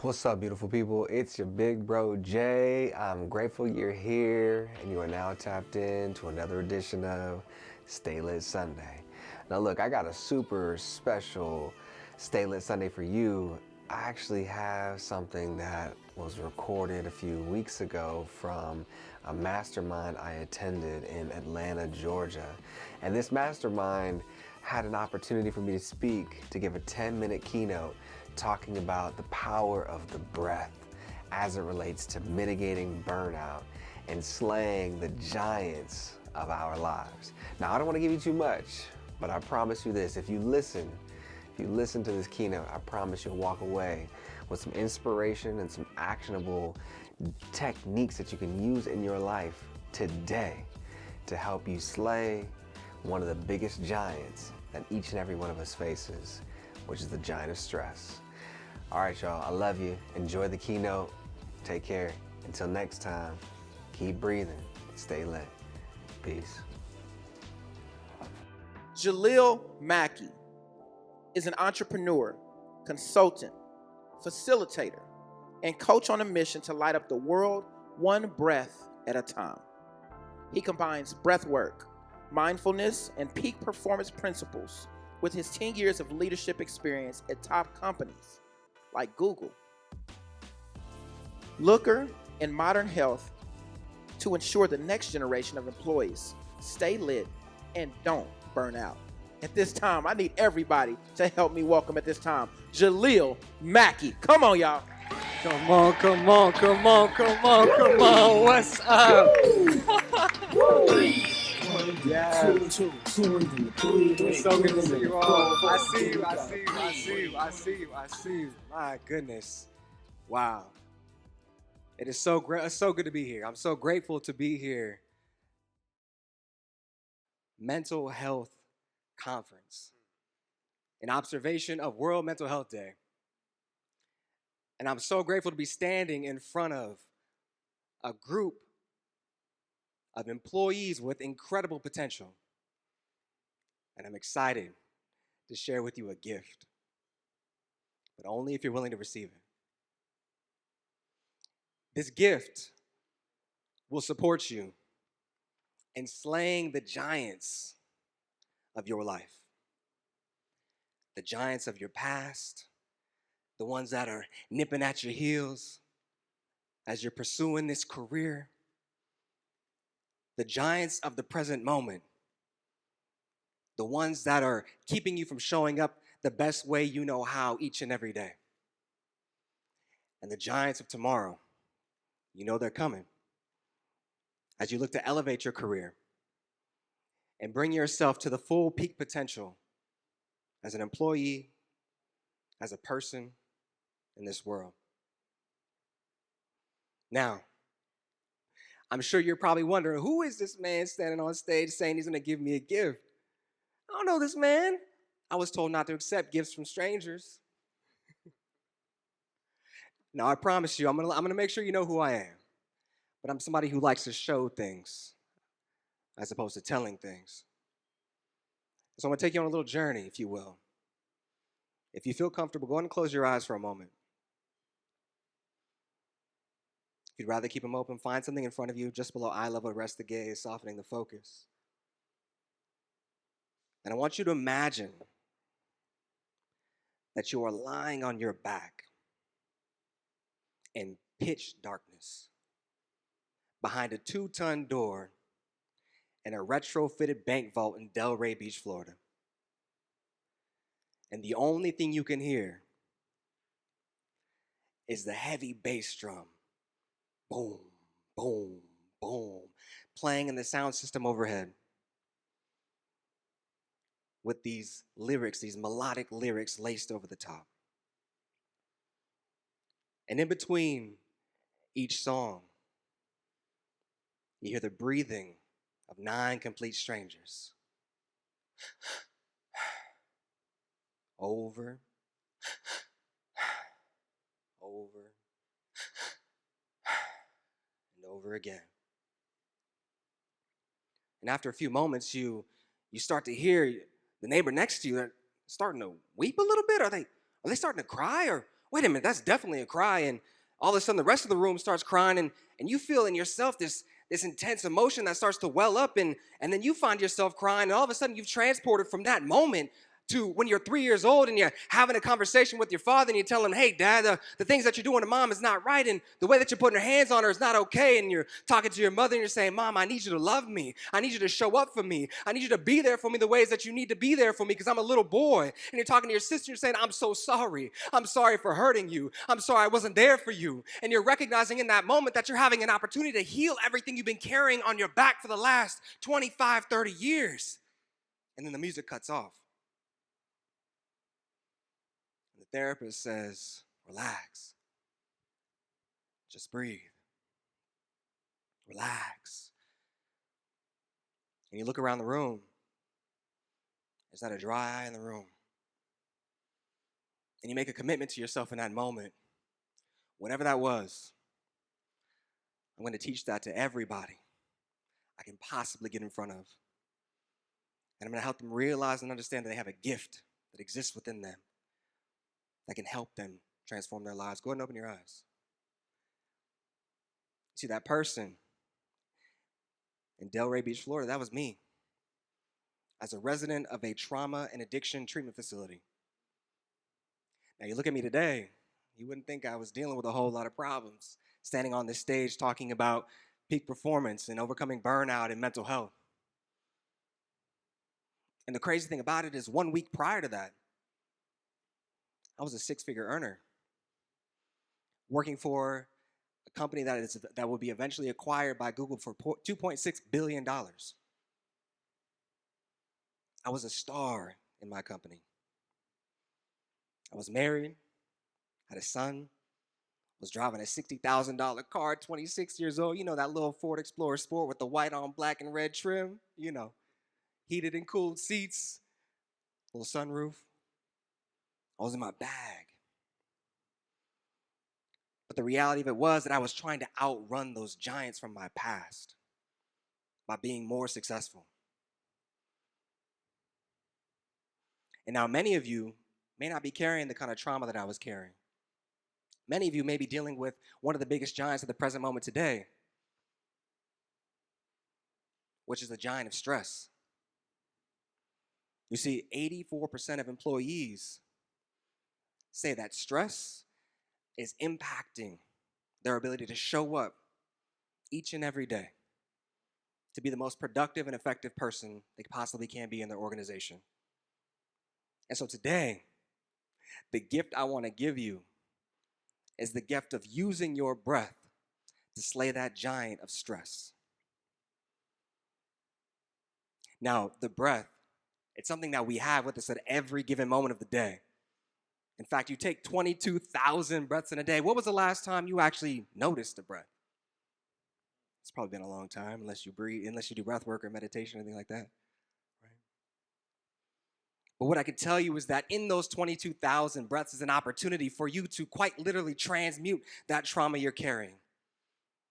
What's up, beautiful people? It's your big bro Jay. I'm grateful you're here and you are now tapped in to another edition of Stay Lit Sunday. Now, look, I got a super special Stay Lit Sunday for you. I actually have something that was recorded a few weeks ago from a mastermind I attended in Atlanta, Georgia. And this mastermind had an opportunity for me to speak, to give a 10-minute keynote talking about the power of the breath as it relates to mitigating burnout and slaying the giants of our lives. Now, I don't want to give you too much, but I promise you this, if you listen to this keynote, I promise you'll walk away with some inspiration and some actionable techniques that you can use in your life today to help you slay one of the biggest giants that each and every one of us faces, which is the giant of stress. All right, y'all, I love you. Enjoy the keynote. Take care. Until next time, keep breathing. Stay lit. Peace. Jaleel Mackey is an entrepreneur, consultant, facilitator, and coach on a mission to light up the world one breath at a time. He combines breath work, mindfulness, and peak performance principles with his 10 years of leadership experience at top companies like Google, Looker, and Modern Health to ensure the next generation of employees stay lit and don't burn out. At this time, I need everybody to help me welcome at this time, Jaleel Mackey. Come on, y'all. Come on, come on, come on, come on, come on. What's up? Yeah. It's so good to see you all. I see you, I see you, I see you, I see you, I see you. My goodness. Wow. It is so great. It's so good to be here. I'm so grateful to be here. Mental Health Conference, in observation of World Mental Health Day. And I'm so grateful to be standing in front of a group of employees with incredible potential. And I'm excited to share with you a gift, but only if you're willing to receive it. This gift will support you in slaying the giants of your life, the giants of your past, the ones that are nipping at your heels as you're pursuing this career, the giants of the present moment, the ones that are keeping you from showing up the best way you know how each and every day, and the giants of tomorrow. You know they're coming as you look to elevate your career and bring yourself to the full peak potential as an employee, as a person in this world. Now, I'm sure you're probably wondering, who is this man standing on stage saying he's going to give me a gift? I don't know this man. I was told not to accept gifts from strangers. Now, I promise you, I'm gonna make sure you know who I am. But I'm somebody who likes to show things as opposed to telling things. So I'm gonna take you on a little journey, if you will. If you feel comfortable, go ahead and close your eyes for a moment. If you'd rather keep them open, find something in front of you just below eye level, rest the gaze, softening the focus. And I want you to imagine that you are lying on your back in pitch darkness behind a 2-ton door in a retrofitted bank vault in Delray Beach, Florida. And the only thing you can hear is the heavy bass drum. Boom, boom, boom, playing in the sound system overhead with these lyrics, these melodic lyrics laced over the top. And in between each song, you hear the breathing of 9 complete strangers. Over, over, and over again. And after a few moments, you start to hear the neighbor next to you starting to weep a little bit. Are they starting to cry, or wait a minute, that's definitely a cry. And all of a sudden the rest of the room starts crying, and you feel in yourself this intense emotion that starts to well up, and then you find yourself crying, and all of a sudden you've transported from that moment to when you're 3 years old and you're having a conversation with your father and you tell him, hey, Dad, the things that you're doing to Mom is not right, and the way that you're putting your hands on her is not okay, and you're talking to your mother and you're saying, Mom, I need you to love me. I need you to show up for me. I need you to be there for me the ways that you need to be there for me because I'm a little boy. And you're talking to your sister and you're saying, I'm so sorry. I'm sorry for hurting you. I'm sorry I wasn't there for you. And you're recognizing in that moment that you're having an opportunity to heal everything you've been carrying on your back for the last 25, 30 years. And then the music cuts off. The therapist says, relax. Just breathe. Relax. And you look around the room. There's not a dry eye in the room. And you make a commitment to yourself in that moment. Whatever that was, I'm going to teach that to everybody I can possibly get in front of. And I'm going to help them realize and understand that they have a gift that exists within them that can help them transform their lives. Go ahead and open your eyes. See, that person in Delray Beach, Florida, that was me. As a resident of a trauma and addiction treatment facility. Now, you look at me today, you wouldn't think I was dealing with a whole lot of problems, standing on this stage talking about peak performance and overcoming burnout and mental health. And the crazy thing about it is 1 week prior to that, I was a six-figure earner, working for a company that will be eventually acquired by Google for $2.6 billion. I was a star in my company. I was married, had a son, was driving a $60,000 car, 26 years old. You know, that little Ford Explorer Sport with the white on black and red trim, you know, heated and cooled seats, little sunroof. I was in my bag. But the reality of it was that I was trying to outrun those giants from my past by being more successful. And now many of you may not be carrying the kind of trauma that I was carrying. Many of you may be dealing with one of the biggest giants at the present moment today, which is the giant of stress. You see, 84% of employees say that stress is impacting their ability to show up each and every day to be the most productive and effective person they possibly can be in their organization. And so today, the gift I want to give you is the gift of using your breath to slay that giant of stress. Now, the breath, it's something that we have with us at every given moment of the day. In fact, you take 22,000 breaths in a day. What was the last time you actually noticed a breath? It's probably been a long time, unless you do breath work or meditation or anything like that. Right? But what I can tell you is that in those 22,000 breaths is an opportunity for you to quite literally transmute that trauma you're carrying.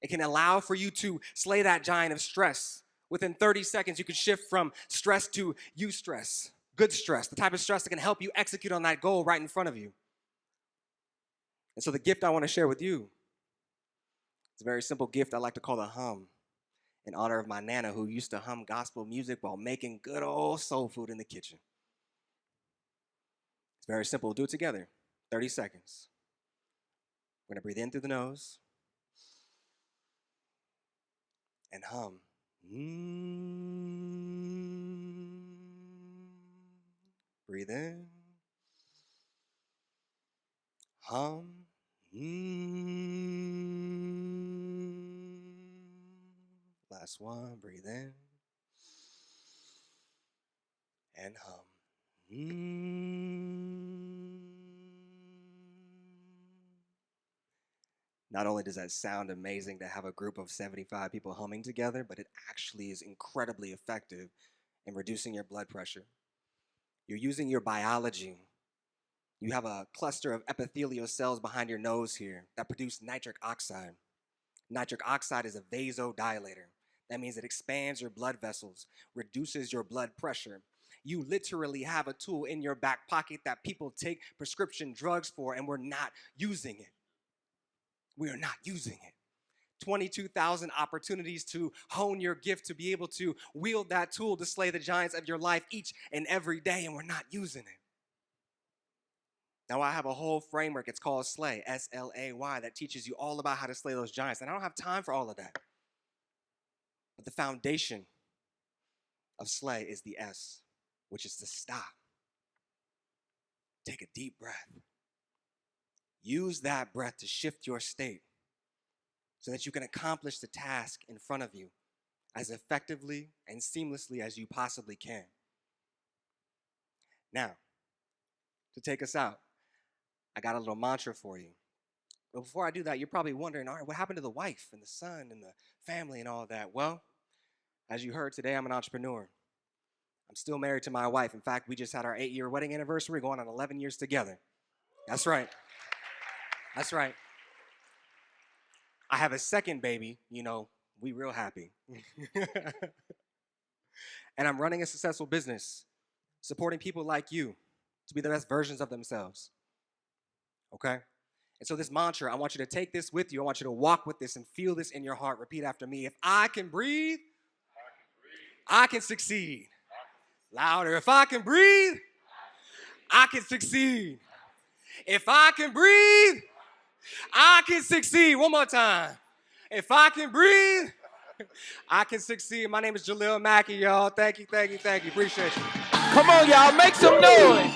It can allow for you to slay that giant of stress. Within 30 seconds, you can shift from stress to eustress, good stress, the type of stress that can help you execute on that goal right in front of you. And so the gift I want to share with you, it's a very simple gift I like to call the hum, in honor of my Nana who used to hum gospel music while making good old soul food in the kitchen. It's very simple. We'll do it together. 30 seconds. We're going to breathe in through the nose and hum. Breathe in. Hum. Last one. Breathe in. And hum. Not only does that sound amazing to have a group of 75 people humming together, but it actually is incredibly effective in reducing your blood pressure. You're using your biology. You have a cluster of epithelial cells behind your nose here that produce nitric oxide. Nitric oxide is a vasodilator. That means it expands your blood vessels, reduces your blood pressure. You literally have a tool in your back pocket that people take prescription drugs for, and we're not using it. We are not using it. 22,000 opportunities to hone your gift, to be able to wield that tool to slay the giants of your life each and every day, and we're not using it. Now, I have a whole framework. It's called SLAY, S-L-A-Y, that teaches you all about how to slay those giants. And I don't have time for all of that. But the foundation of SLAY is the S, which is to stop. Take a deep breath. Use that breath to shift your state so that you can accomplish the task in front of you as effectively and seamlessly as you possibly can. Now, to take us out, I got a little mantra for you. But before I do that, you're probably wondering, all right, what happened to the wife and the son and the family and all of that? Well, as you heard today, I'm an entrepreneur. I'm still married to my wife. In fact, we just had our 8-year wedding anniversary, going on 11 years together. That's right. That's right. I have a second baby, we real happy. And I'm running a successful business, supporting people like you to be the best versions of themselves. Okay? And so this mantra, I want you to take this with you. I want you to walk with this and feel this in your heart. Repeat after me. If I can breathe, I can succeed. Louder. If I can breathe, I can succeed. If I can breathe, I can succeed. One more time. If I can breathe, I can succeed. My name is Jaleel Mackey, y'all. Thank you. Appreciate you. Come on, y'all, make some noise.